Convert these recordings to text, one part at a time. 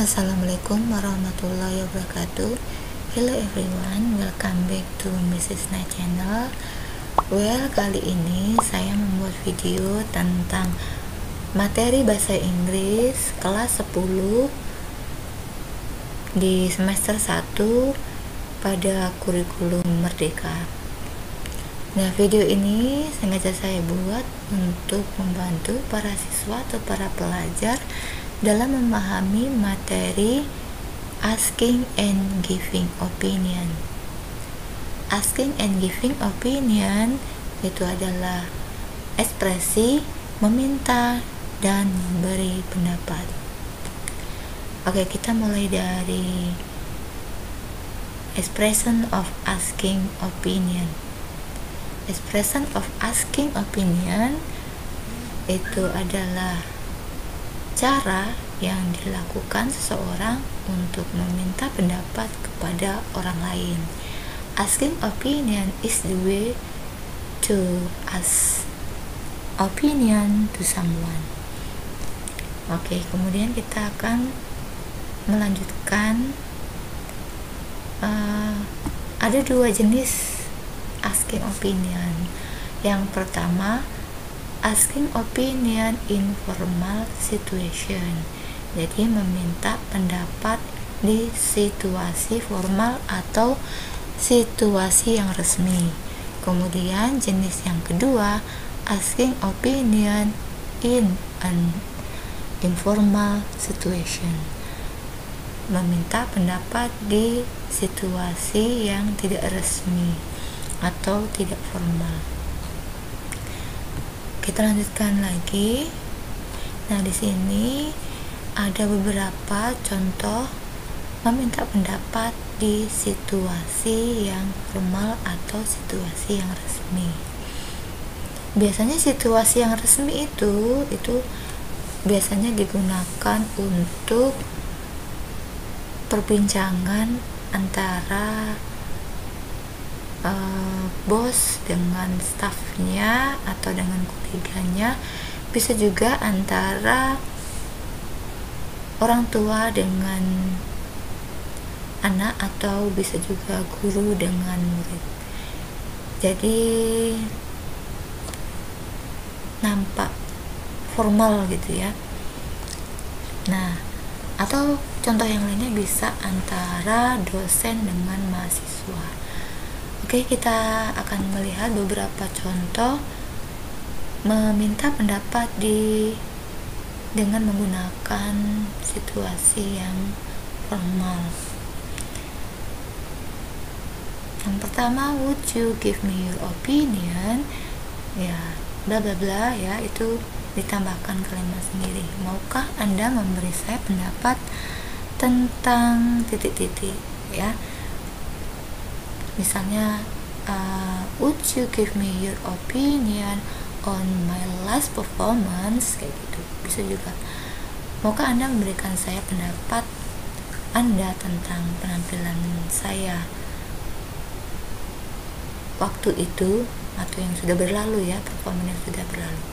Assalamualaikum warahmatullahi wabarakatuh. Hello everyone, welcome back to Mrs. Night Channel. Well, kali ini saya membuat video tentang materi bahasa Inggris kelas 10 di semester 1 pada kurikulum Merdeka. Nah, video ini sengaja saya buat untuk membantu para siswa atau para pelajar dalam memahami materi asking and giving opinion. Asking and giving opinion itu adalah ekspresi meminta dan memberi pendapat. Oke, kita mulai dari expression of asking opinion. Expression of asking opinion itu adalah cara yang dilakukan seseorang untuk meminta pendapat kepada orang lain. Asking opinion is the way to ask opinion to someone. Oke, kemudian kita akan melanjutkan. Ada dua jenis asking opinion. Yang pertama, asking opinion in formal situation, jadi meminta pendapat di situasi formal atau situasi yang resmi. Kemudian jenis yang kedua, asking opinion in an informal situation, meminta pendapat di situasi yang tidak resmi atau tidak formal. Kita lanjutkan lagi. Nah, di sini ada beberapa contoh meminta pendapat di situasi yang formal atau situasi yang resmi. Biasanya situasi yang resmi itu biasanya digunakan untuk perbincangan antara bos dengan stafnya atau dengan koleganya, bisa juga antara orang tua dengan anak, atau bisa juga guru dengan murid. Jadi nampak formal gitu ya. Nah, atau contoh yang lainnya bisa antara dosen dengan mahasiswa. Oke, kita akan melihat beberapa contoh meminta pendapat dengan menggunakan situasi yang formal. Yang pertama, would you give me your opinion? Ya, bla bla bla ya, itu ditambahkan kalimat sendiri. Maukah Anda memberi saya pendapat tentang titik-titik ya? Misalnya, would you give me your opinion on my last performance, kayak gitu. Bisa juga, maukah Anda memberikan saya pendapat Anda tentang penampilan saya waktu itu, atau yang sudah berlalu ya, performance yang sudah berlalu.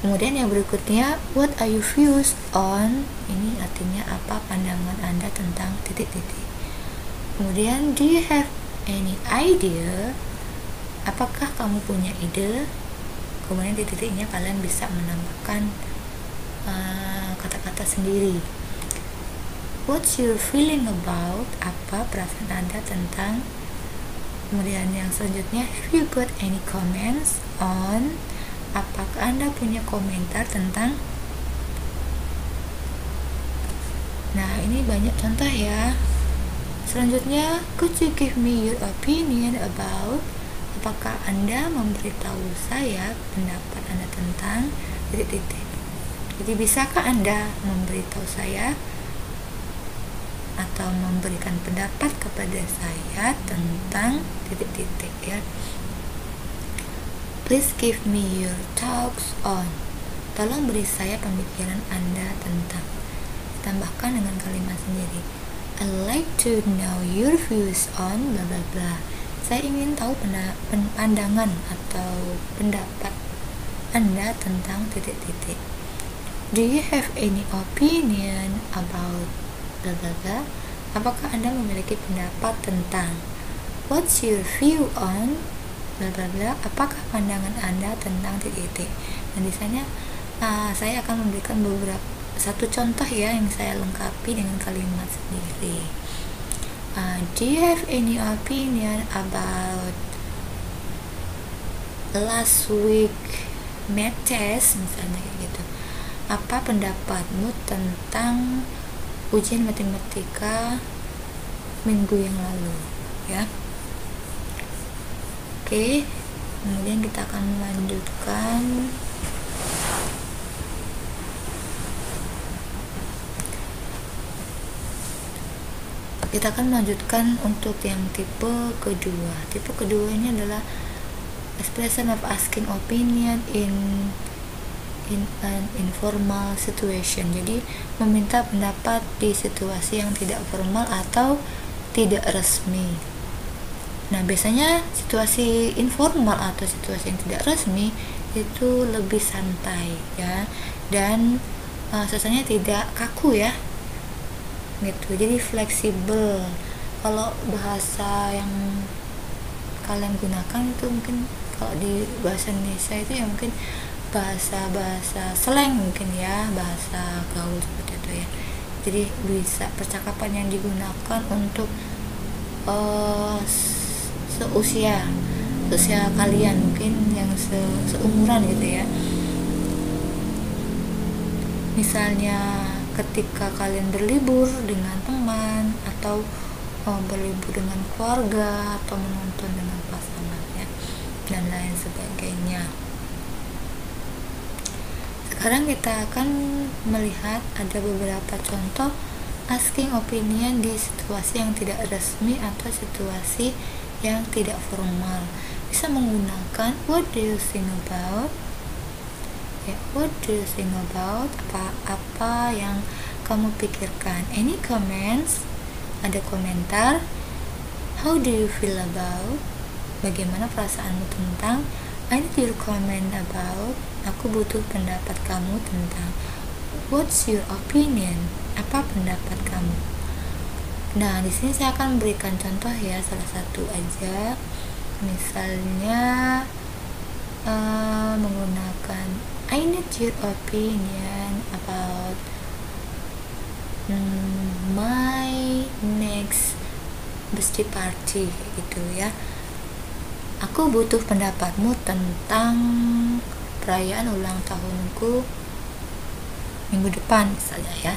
Kemudian yang berikutnya, what are your views on, ini artinya apa pandangan Anda tentang titik-titik. Kemudian, do you have any idea, apakah kamu punya ide. Kemudian di titiknya kalian bisa menambahkan kata-kata sendiri. What's your feeling about, apa perasaan Anda tentang. Kemudian yang selanjutnya, have you got any comments on, apakah Anda punya komentar tentang. Nah, ini banyak contoh ya. Selanjutnya, could you give me your opinion about, apakah Anda memberitahu saya pendapat Anda tentang titik-titik. Jadi, bisakah Anda memberitahu saya atau memberikan pendapat kepada saya tentang titik-titik ya. Please give me your thoughts on, tolong beri saya pemikiran Anda tentang. Tambahkan dengan kalimat sendiri. I'd like to know your views on bla bla bla. Saya ingin tahu pandangan atau pendapat Anda tentang titik-titik. Do you have any opinion about bla bla bla? Apakah Anda memiliki pendapat tentang? What's your view on bla bla bla? Apakah pandangan Anda tentang titik-titik? Dan di sana saya akan memberikan satu contoh ya yang saya lengkapi dengan kalimat sendiri. Do you have any opinion about last week math test, misalnya kayak gitu. Apa pendapatmu tentang ujian matematika minggu yang lalu, ya? Oke, kemudian kita akan melanjutkan untuk yang tipe kedua. Tipe kedua ini adalah expression of asking opinion in an informal situation. Jadi meminta pendapat di situasi yang tidak formal atau tidak resmi. Nah, biasanya situasi informal atau situasi yang tidak resmi itu lebih santai ya, dan suasananya tidak kaku ya gitu, jadi fleksibel. Kalau bahasa yang kalian gunakan itu mungkin kalau di bahasa Indonesia itu ya mungkin bahasa slang mungkin ya, bahasa gaul seperti itu ya. Jadi bisa percakapan yang digunakan untuk seusia kalian, mungkin yang seumuran gitu ya. Misalnya ketika kalian berlibur dengan teman atau berlibur dengan keluarga atau menonton dengan pasangan ya, dan lain sebagainya. Sekarang kita akan melihat ada beberapa contoh asking opinion di situasi yang tidak resmi atau situasi yang tidak formal. Bisa menggunakan what do you think about? Ya, what do you think about? Apa yang kamu pikirkan? Any comments? Ada komentar. How do you feel about? Bagaimana perasaanmu tentang? I need your comment about. Aku butuh pendapat kamu tentang. What's your opinion? Apa pendapat kamu? Nah, di sini saya akan memberikan contoh ya, salah satu aja. Misalnya menggunakan I need your opinion about my next birthday party gitu ya. Aku butuh pendapatmu tentang perayaan ulang tahunku minggu depan misalnya ya.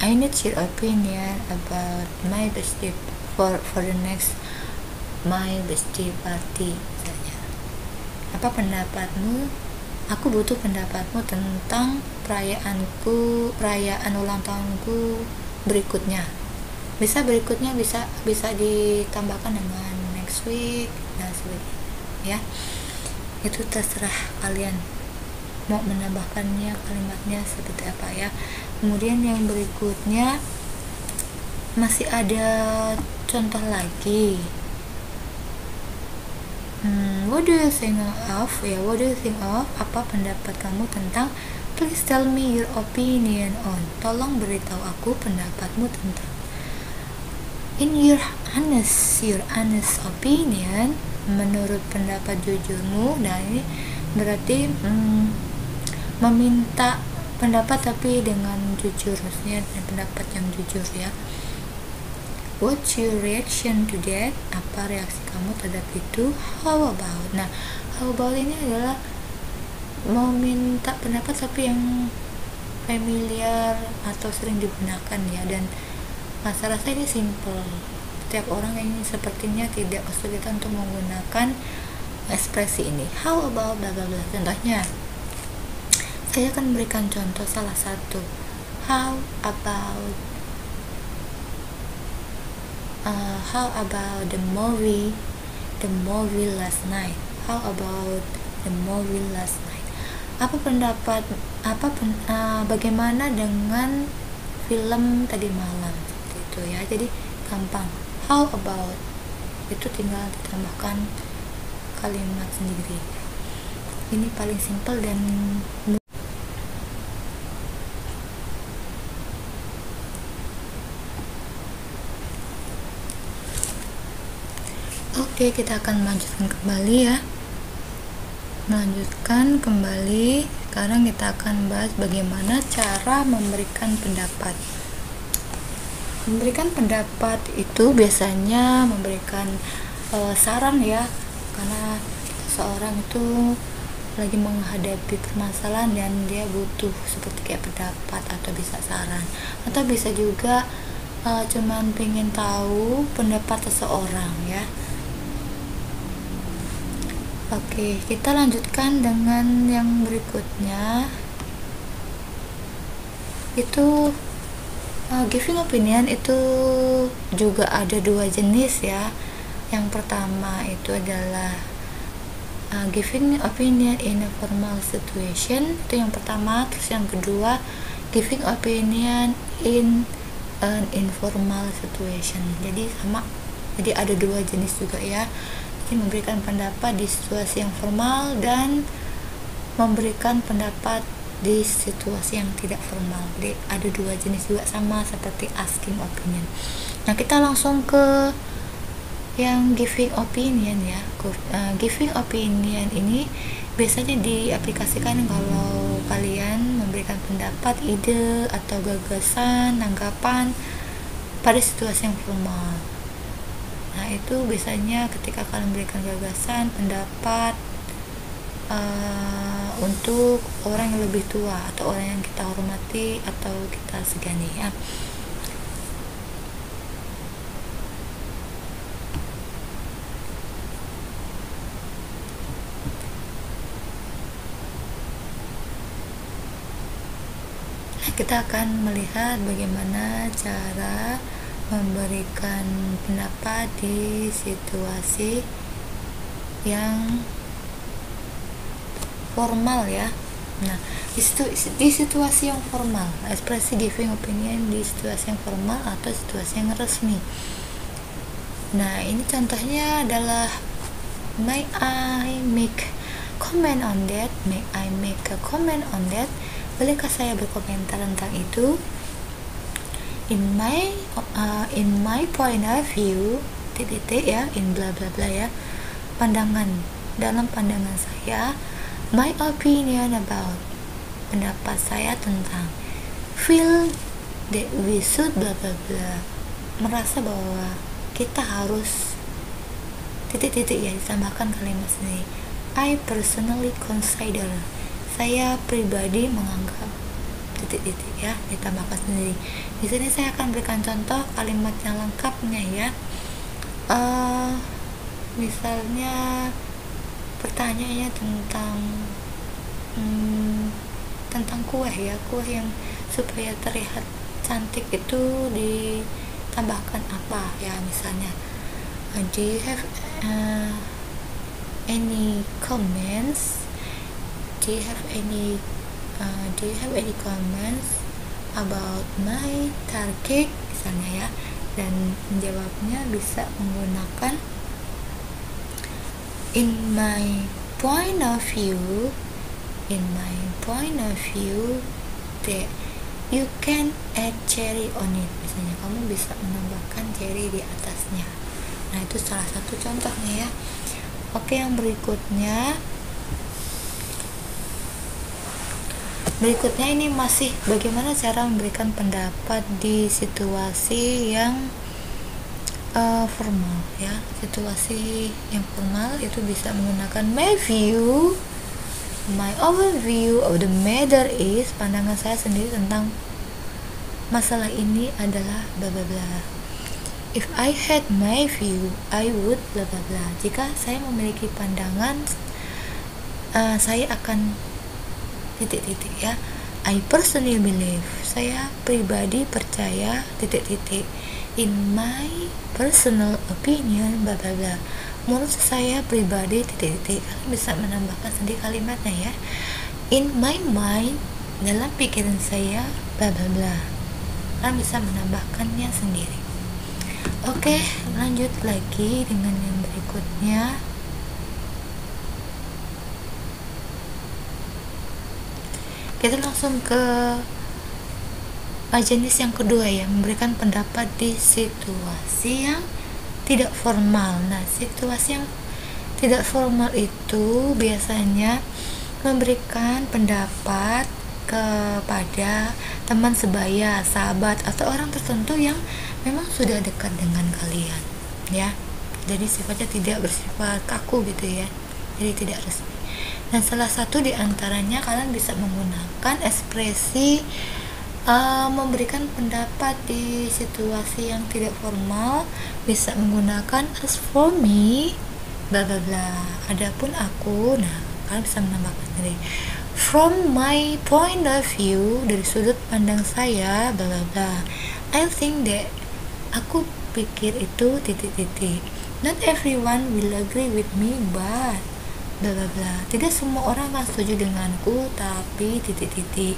I need your opinion about my birthday for the next my birthday party misalnya. Apa pendapatmu? Aku butuh pendapatmu tentang perayaan ulang tahunku berikutnya. Bisa berikutnya bisa ditambahkan dengan next week dan sebagainya ya. Itu terserah kalian mau menambahkannya kalimatnya seperti apa ya. Kemudian yang berikutnya masih ada contoh lagi. What do you think of? Ya, what do you think of? Apa pendapat kamu tentang? Please tell me your opinion on. Tolong beritahu aku pendapatmu tentang. In your honest opinion, menurut pendapat jujurmu. Nah, ini berarti meminta pendapat tapi dengan jujur, maksudnya pendapat yang jujur ya. What's your reaction to that? Apa reaksi kamu terhadap itu? How about? Nah, how about ini adalah meminta pendapat tapi yang familiar atau sering digunakan ya, dan saya rasa ini simple. Setiap orang ini sepertinya tidak kesulitan untuk menggunakan ekspresi ini. How about bla bla bla. Contohnya, saya akan memberikan contoh salah satu. How about the movie last night? How about the movie last night? Bagaimana dengan film tadi malam? Seperti itu ya. Jadi gampang. How about, itu tinggal ditambahkan kalimat sendiri. Ini paling simpel dan Oke, kita akan melanjutkan kembali ya. Melanjutkan kembali. Sekarang kita akan bahas bagaimana cara memberikan pendapat. Memberikan pendapat itu biasanya memberikan saran ya, karena seseorang itu lagi menghadapi permasalahan dan dia butuh seperti kayak pendapat atau bisa saran, atau bisa juga cuman pengen tahu pendapat seseorang ya. Oke, kita lanjutkan dengan yang berikutnya. Itu giving opinion itu juga ada dua jenis ya. Yang pertama itu adalah giving opinion in a formal situation, itu yang pertama. Terus yang kedua, giving opinion in an informal situation. Jadi sama, jadi ada dua jenis juga ya. Jadi memberikan pendapat di situasi yang formal dan memberikan pendapat di situasi yang tidak formal. Jadi ada dua jenis juga, sama seperti asking opinion. Nah, kita langsung ke yang giving opinion ya. Giving opinion ini biasanya diaplikasikan kalau kalian memberikan pendapat, ide atau gagasan, tanggapan pada situasi yang formal. Nah, itu biasanya ketika kalian memberikan gagasan, pendapat untuk orang yang lebih tua atau orang yang kita hormati atau kita segani ya. Kita akan melihat bagaimana cara memberikan pendapat di situasi yang formal ya. Nah, di situasi yang formal, ekspresi giving opinion di situasi yang formal atau situasi yang resmi. Nah, ini contohnya adalah may I make comment on that? May I make a comment on that? Bolehkah saya berkomentar tentang itu? In my point of view, titik ya, in bla bla bla ya. Dalam pandangan saya, my opinion about, pendapat saya tentang, feel that we should bla bla bla, merasa bahwa kita harus titik-titik ya, ditambahkan kalimat sendiri. I personally consider, saya pribadi menganggap titik-titik ya, ditambahkan sendiri. Di sini saya akan berikan contoh kalimat yang lengkapnya ya. Misalnya pertanyaannya tentang kue ya, kue yang supaya terlihat cantik itu ditambahkan apa ya, misalnya do you have any comments about my tart cake misalnya ya. Dan menjawabnya bisa menggunakan in my point of view that you can add cherry on it, misalnya kamu bisa menambahkan cherry di atasnya. Nah, itu salah satu contohnya ya. Oke, yang berikutnya ini masih bagaimana cara memberikan pendapat di situasi yang formal ya. Situasi yang formal itu bisa menggunakan my overview of the matter is, pandangan saya sendiri tentang masalah ini adalah bla bla bla. If I had my view, I would bla bla bla. Jika saya memiliki pandangan, saya akan titik-titik ya. I personally believe, saya pribadi percaya titik-titik. In my personal opinion bla bla bla, menurut saya pribadi titik-titik. Kalian bisa menambahkan sendiri kalimatnya ya. In my mind, dalam pikiran saya bla bla bla. Kalian bisa menambahkannya sendiri. Oke, lanjut lagi dengan yang berikutnya. Kita langsung ke jenis yang kedua ya, memberikan pendapat di situasi yang tidak formal. Nah, situasi yang tidak formal itu biasanya memberikan pendapat kepada teman sebaya, sahabat, atau orang tertentu yang memang sudah dekat dengan kalian, ya. Jadi sifatnya tidak bersifat kaku gitu ya, jadi tidak resmi. Nah, salah satu di antaranya kalian bisa menggunakan ekspresi memberikan pendapat di situasi yang tidak formal, bisa menggunakan as for me bla bla bla, adapun aku. Nah, kalian bisa menambahkan dari from my point of view, dari sudut pandang saya bla bla bla, I think that, aku pikir itu titik-titik, not everyone will agree with me but bla bla bla, tidak semua orang akan setuju denganku tapi titik-titik,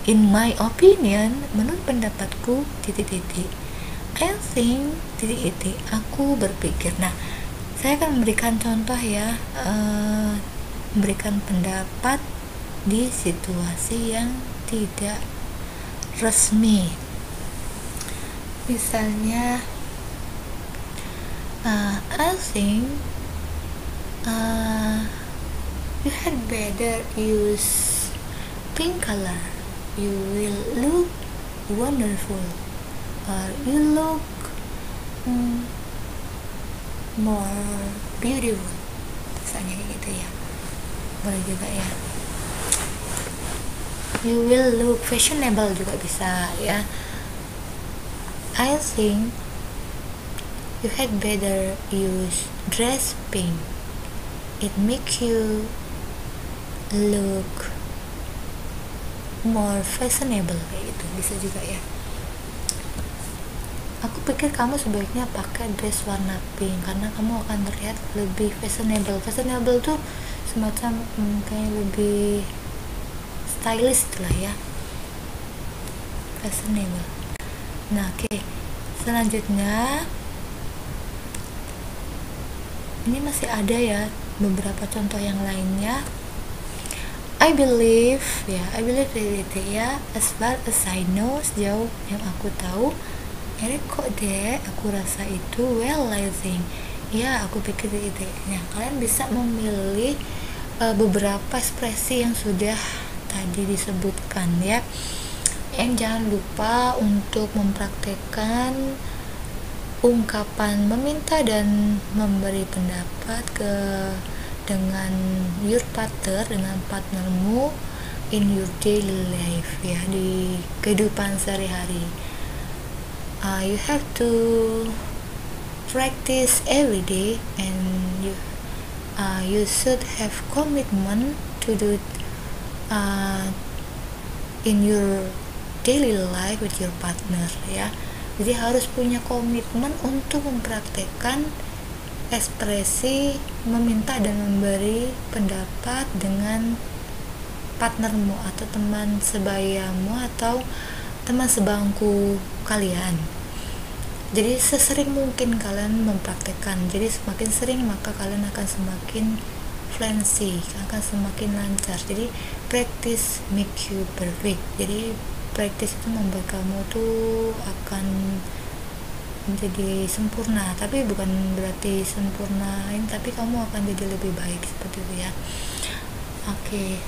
in my opinion, menurut pendapatku titik-titik, I think titik-titik, aku berpikir. Nah, saya akan memberikan contoh ya, memberikan pendapat di situasi yang tidak resmi. Misalnya, I think you had better use pink color, you will look wonderful, or you look more beautiful, misalnya kayak gitu ya. Boleh juga ya, you will look fashionable juga bisa ya. I think you had better use dress pink, it make you look more fashionable, kayak gitu bisa juga ya. Aku pikir kamu sebaiknya pakai dress warna pink karena kamu akan terlihat lebih fashionable. Fashionable tuh semacam kayak lebih stylish itulah ya, fashionable. Nah, oke. Selanjutnya ini masih ada ya beberapa contoh yang lainnya. I believe itu ya, as far as I know, sejauh yang aku tahu, kok deh aku rasa itu, well I think, ya aku pikir itu. Nah, kalian bisa memilih beberapa ekspresi yang sudah tadi disebutkan ya. Yang jangan lupa untuk mempraktekkan ungkapan meminta dan memberi pendapat dengan your partner, dengan partnermu in your daily life ya, di kehidupan sehari-hari. You have to practice every day and you should have commitment to do in your daily life with your partner ya. Jadi harus punya komitmen untuk mempraktekkan ekspresi meminta dan memberi pendapat dengan partnermu atau teman sebayamu atau teman sebangku kalian. Jadi sesering mungkin kalian mempraktekkan. Jadi semakin sering maka kalian akan semakin fluency, akan semakin lancar. Jadi practice make you perfect. Jadi practice itu membuat kamu tuh akan menjadi sempurna, tapi bukan berarti sempurnain, tapi kamu akan jadi lebih baik seperti itu ya. Oke.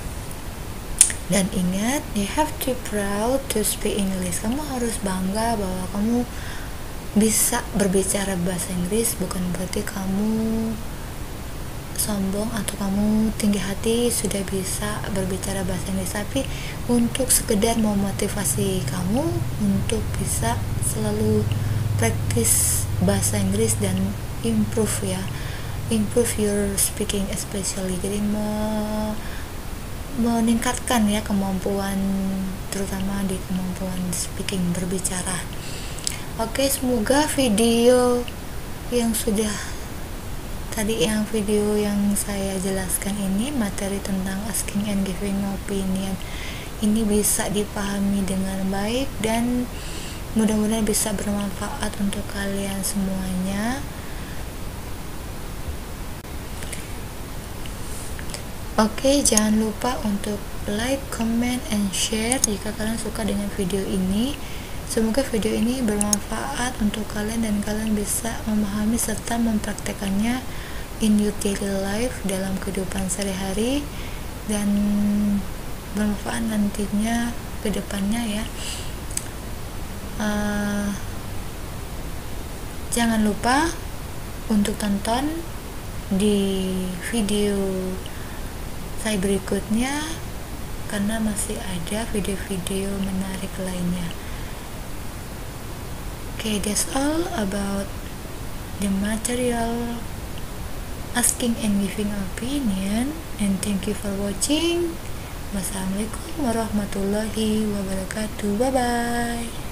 Dan ingat, you have to proud to speak English. Kamu harus bangga bahwa kamu bisa berbicara bahasa Inggris, bukan berarti kamu sombong atau kamu tinggi hati sudah bisa berbicara bahasa Inggris, tapi untuk sekedar memotivasi kamu untuk bisa selalu praktis bahasa Inggris dan improve your speaking especially. Jadi meningkatkan ya kemampuan, terutama di kemampuan speaking, berbicara. Oke, semoga video yang saya jelaskan ini, materi tentang asking and giving opinion ini bisa dipahami dengan baik dan mudah-mudahan bisa bermanfaat untuk kalian semuanya. Oke, jangan lupa untuk like, comment, and share jika kalian suka dengan video ini. Semoga video ini bermanfaat untuk kalian dan kalian bisa memahami serta mempraktekannya in your daily life, dalam kehidupan sehari-hari, dan bermanfaat nantinya ke depannya ya. Jangan lupa untuk tonton di video saya berikutnya karena masih ada video-video menarik lainnya. Okay, that's all about the material asking and giving opinion, and thank you for watching. Wassalamualaikum warahmatullahi wabarakatuh. Bye bye.